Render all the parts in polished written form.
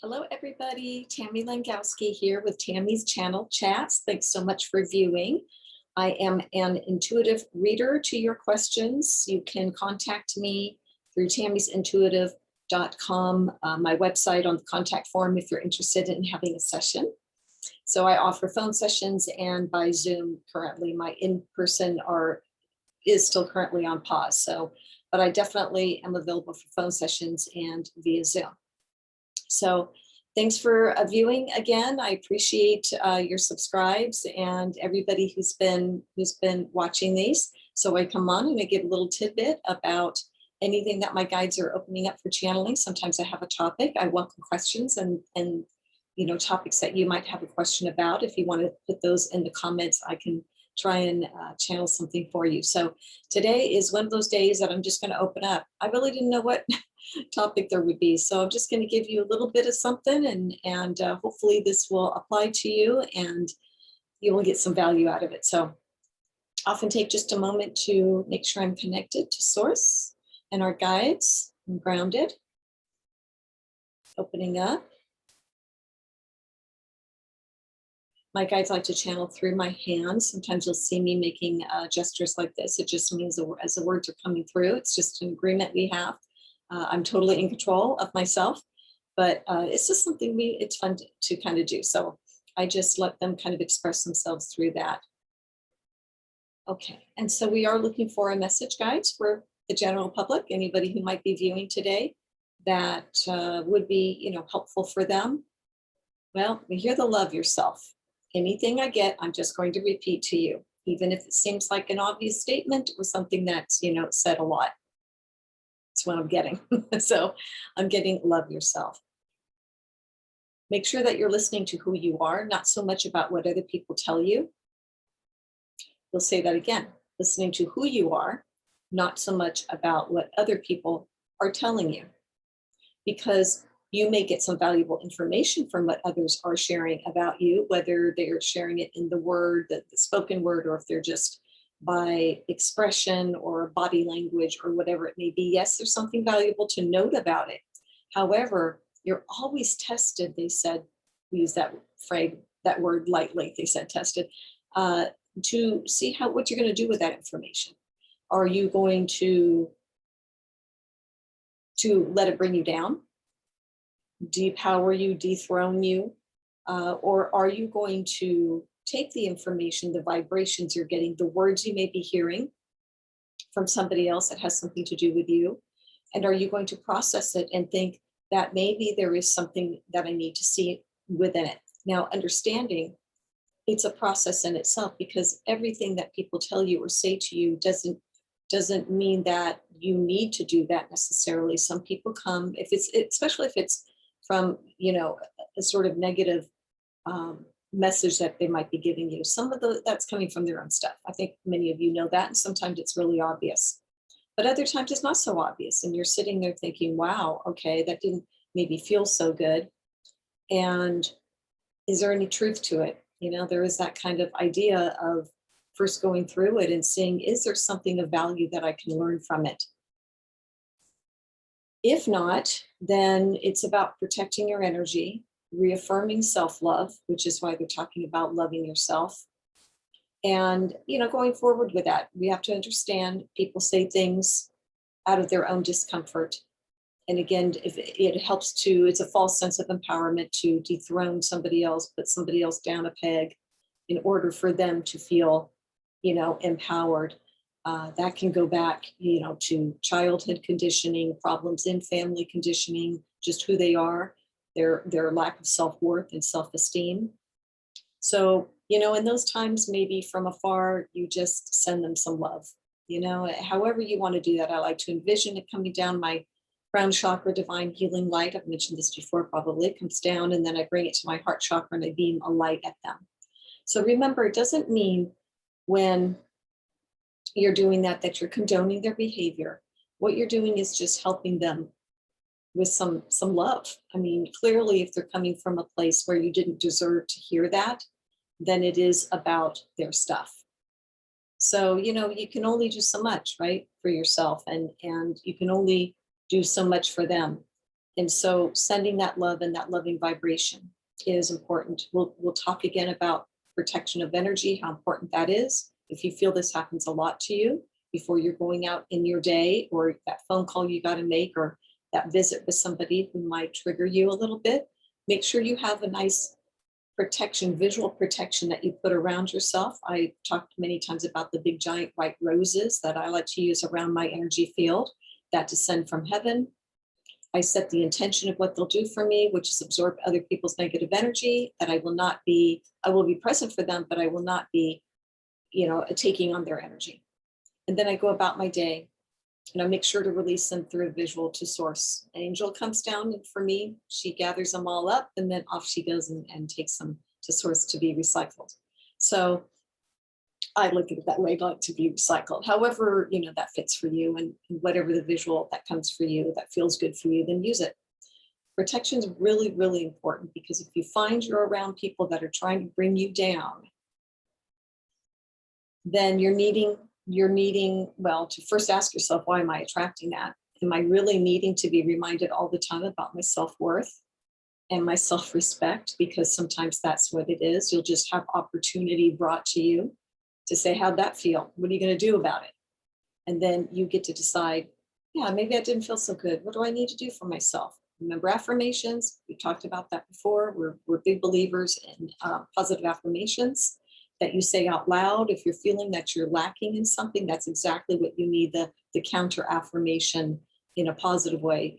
Hello, everybody. Tammy Langowski here with Tammy's Channel Chats. Thanks so much for viewing. I am an intuitive reader to your questions. You can contact me through tammy'sintuitive.com, my website on the contact form if you're interested in having a session. So I offer phone sessions and by Zoom currently. My in-person is still currently on pause. But I definitely am available for phone sessions and via Zoom. So thanks for viewing again. I appreciate your subscribes and everybody who's been watching these. So I come on and I give a little tidbit about anything that my guides are opening up for channeling. Sometimes I have a topic. I welcome questions and topics that you might have a question about. If you want to put those in the comments, I can try and channel something for you. So today is one of those days that I'm just going to open up. I really didn't know what topic there would be. So I'm just going to give you a little bit of something and hopefully this will apply to you and you will get some value out of it. So often take just a moment to make sure I'm connected to source and our guides and grounded. Opening up. My guides like to channel through my hands. Sometimes you'll see me making gestures like this. It just means as the words are coming through, it's just an agreement we have. I'm totally in control of myself, but it's just something it's fun to kind of do. So I just let them kind of express themselves through that. Okay, and so we are looking for a message guides for the general public, anybody who might be viewing today that would be, helpful for them. Well, we hear the love yourself. Anything I get, I'm just going to repeat to you, even if it seems like an obvious statement or something that's, said a lot. That's what I'm getting. So I'm getting love yourself. Make sure that you're listening to who you are, not so much about what other people tell you. We'll say that again, listening to who you are, not so much about what other people are telling you. Because you may get some valuable information from what others are sharing about you, whether they're sharing it in the word, the spoken word, or if they're just by expression or body language or whatever it may be. Yes, there's something valuable to note about it. However, you're always tested, they said, we use that word lightly, they said tested, to see what you're going to do with that information. Are you going to let it bring you down? Depower you, dethrone you, or are you going to take the information, the vibrations you're getting, the words you may be hearing from somebody else that has something to do with you, and are you going to process it and think that maybe there is something that I need to see within it? Now, understanding it's a process in itself, because everything that people tell you or say to you doesn't mean that you need to do that necessarily. Some people come, especially if it's from, a sort of negative message that they might be giving you. Some of that's coming from their own stuff. I think many of you know that, and sometimes it's really obvious. But other times it's not so obvious, and you're sitting there thinking, wow, okay, that didn't maybe feel so good. And is there any truth to it? There is that kind of idea of first going through it and seeing, is there something of value that I can learn from it? If not, then it's about protecting your energy, reaffirming self-love, which is why they're talking about loving yourself. And, going forward with that, we have to understand people say things out of their own discomfort. And again, if it helps it's a false sense of empowerment to dethrone somebody else, put somebody else down a peg in order for them to feel, empowered. That can go back, to childhood conditioning, problems in family conditioning, just who they are, their lack of self-worth and self-esteem. So, in those times, maybe from afar, you just send them some love, however you want to do that. I like to envision it coming down my crown chakra, divine healing light. I've mentioned this before, probably. It comes down and then I bring it to my heart chakra and I beam a light at them. So remember, it doesn't mean when you're doing that you're condoning their behavior. What you're doing is just helping them with some love. I mean, clearly, if they're coming from a place where you didn't deserve to hear that, then it is about their stuff. So, you can only do so much, right, for yourself, and you can only do so much for them. And so sending that love and that loving vibration is important. We'll talk again about protection of energy, how important that is. If you feel this happens a lot to you before you're going out in your day, or that phone call you got to make, or that visit with somebody who might trigger you a little bit, make sure you have a nice protection, visual protection that you put around yourself. I talked many times about the big giant white roses that I like to use around my energy field that descend from heaven. I set the intention of what they'll do for me, which is absorb other people's negative energy, that I will be present for them, but I will not be, taking on their energy. And then I go about my day and I make sure to release them through a visual to source. An angel comes down, and for me, she gathers them all up and then off she goes and takes them to source to be recycled. So I look at it that way, like to be recycled. However, that fits for you, and whatever the visual that comes for you, that feels good for you, then use it. Protection is really, really important, because if you find you're around people that are trying to bring you down, then you're needing, well, to first ask yourself, why am I attracting that? Am I really needing to be reminded all the time about my self-worth and my self-respect? Because sometimes that's what it is. You'll just have opportunity brought to you to say, how'd that feel? What are you going to do about it? And then you get to decide, yeah, maybe I didn't feel so good. What do I need to do for myself? Remember affirmations. We talked about that before. We're big believers in positive affirmations that you say out loud. If you're feeling that you're lacking in something, that's exactly what you need, the counter affirmation in a positive way,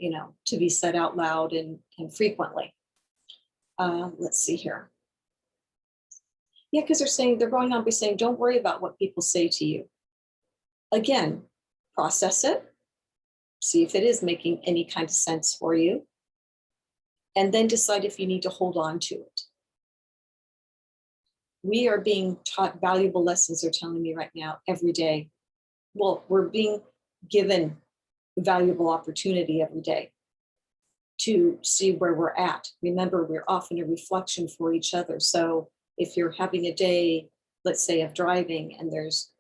to be said out loud and frequently. Let's see here. Yeah, because they're going on by saying, don't worry about what people say to you. Again, process it, see if it is making any kind of sense for you, and then decide if you need to hold on to it. We are being taught valuable lessons, they're telling me right now, every day. Well, we're being given valuable opportunity every day to see where we're at. Remember, we're often a reflection for each other. So if you're having a day, let's say, of driving, and there's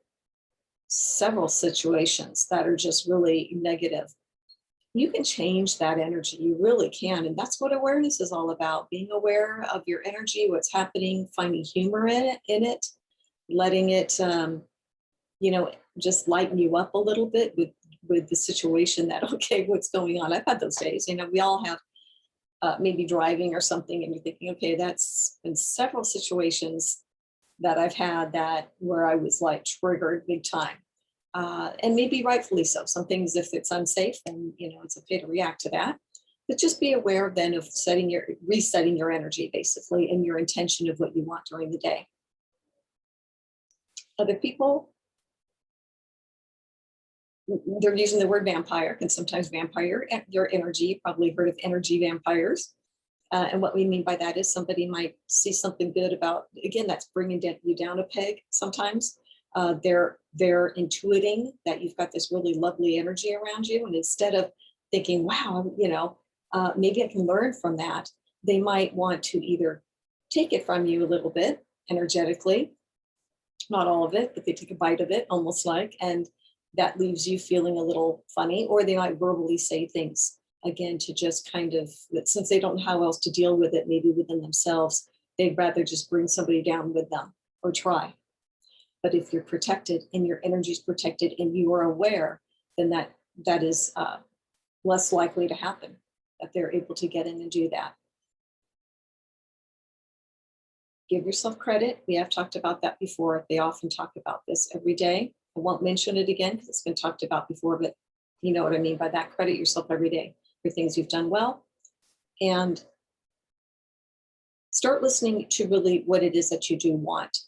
several situations that are just really negative, you can change that energy. You really can. And that's what awareness is all about, being aware of your energy, what's happening, finding humor in it, letting it, just lighten you up a little bit with the situation that, okay, what's going on? I've had those days, we all have maybe driving or something, and you're thinking, okay, that's been several situations that I've had that where I was like triggered big time. And maybe rightfully so. Some things, if it's unsafe, then it's okay to react to that. But just be aware then of resetting your energy, basically, and your intention of what you want during the day. Other people, they're using the word vampire, can sometimes vampire your energy. You probably heard of energy vampires. And what we mean by that is somebody might see something good about, again, that's bringing you down a peg sometimes. They're intuiting that you've got this really lovely energy around you. And instead of thinking, wow, maybe I can learn from that, they might want to either take it from you a little bit energetically, not all of it, but they take a bite of it, almost like, and that leaves you feeling a little funny. Or they might verbally say things, again, to just kind of, since they don't know how else to deal with it, maybe within themselves, they'd rather just bring somebody down with them or try. But if you're protected and your energy is protected and you are aware, then that is less likely to happen, that they're able to get in and do that. Give yourself credit. We have talked about that before. They often talk about this every day. I won't mention it again because it's been talked about before, but you know what I mean by that. Credit yourself every day for things you've done well. And start listening to really what it is that you do want.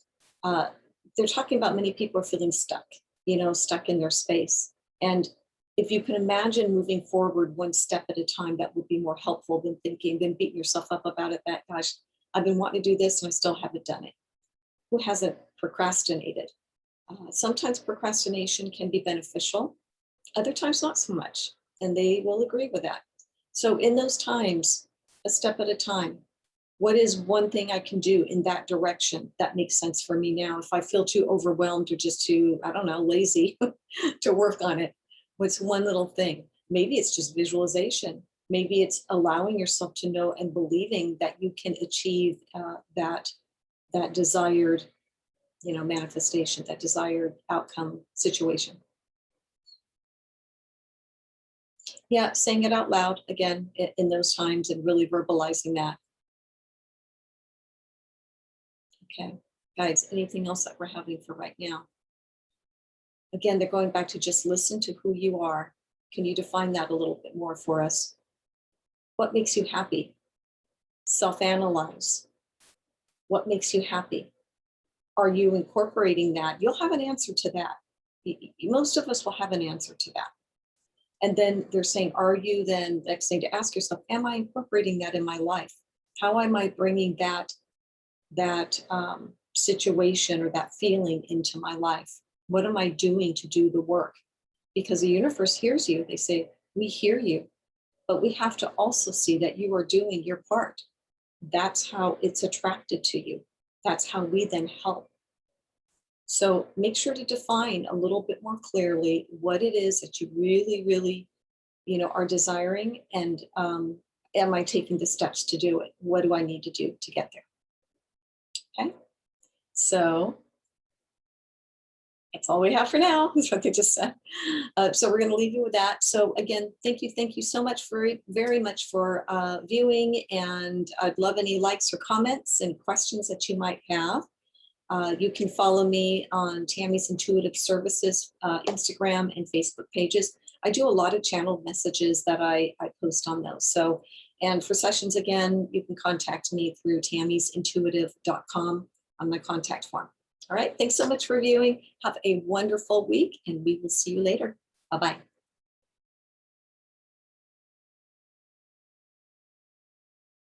They're talking about many people are feeling stuck, stuck in their space. And if you can imagine moving forward one step at a time, that would be more helpful than beating yourself up about it. That, gosh, I've been wanting to do this and I still haven't done it. Who hasn't procrastinated? Sometimes procrastination can be beneficial, other times not so much, and they will agree with that. So in those times, a step at a time, what is one thing I can do in that direction that makes sense for me now? If I feel too overwhelmed or just too, lazy to work on it, what's one little thing? Maybe it's just visualization. Maybe it's allowing yourself to know and believing that you can achieve that desired, manifestation, that desired outcome situation. Yeah, saying it out loud again in those times and really verbalizing that. Okay, guys, anything else that we're having for right now? Again, they're going back to just listen to who you are. Can you define that a little bit more for us? What makes you happy? Self-analyze. What makes you happy? Are you incorporating that? You'll have an answer to that. Most of us will have an answer to that. And then they're saying, are you then, next thing to ask yourself, am I incorporating that in my life? How am I bringing that situation or that feeling into my life? What am I doing to do the work? Because the universe hears you. They say, we hear you, but we have to also see that you are doing your part. That's how it's attracted to you. That's how we then help. So make sure to define a little bit more clearly what it is that you really, really, are desiring, and am I taking the steps to do it? What do I need to do to get there? Okay, so that's all we have for now. That's what they just said. So we're going to leave you with that. So again, thank you so much very much for viewing, and I'd love any likes or comments and questions that you might have. You can follow me on Tammy's Intuitive Services Instagram and Facebook pages. I do a lot of channeled messages that I post on those. So, and for sessions, again, you can contact me through tammysintuitive.com on my contact form. All right, thanks so much for viewing. Have a wonderful week, and we will see you later. Bye-bye.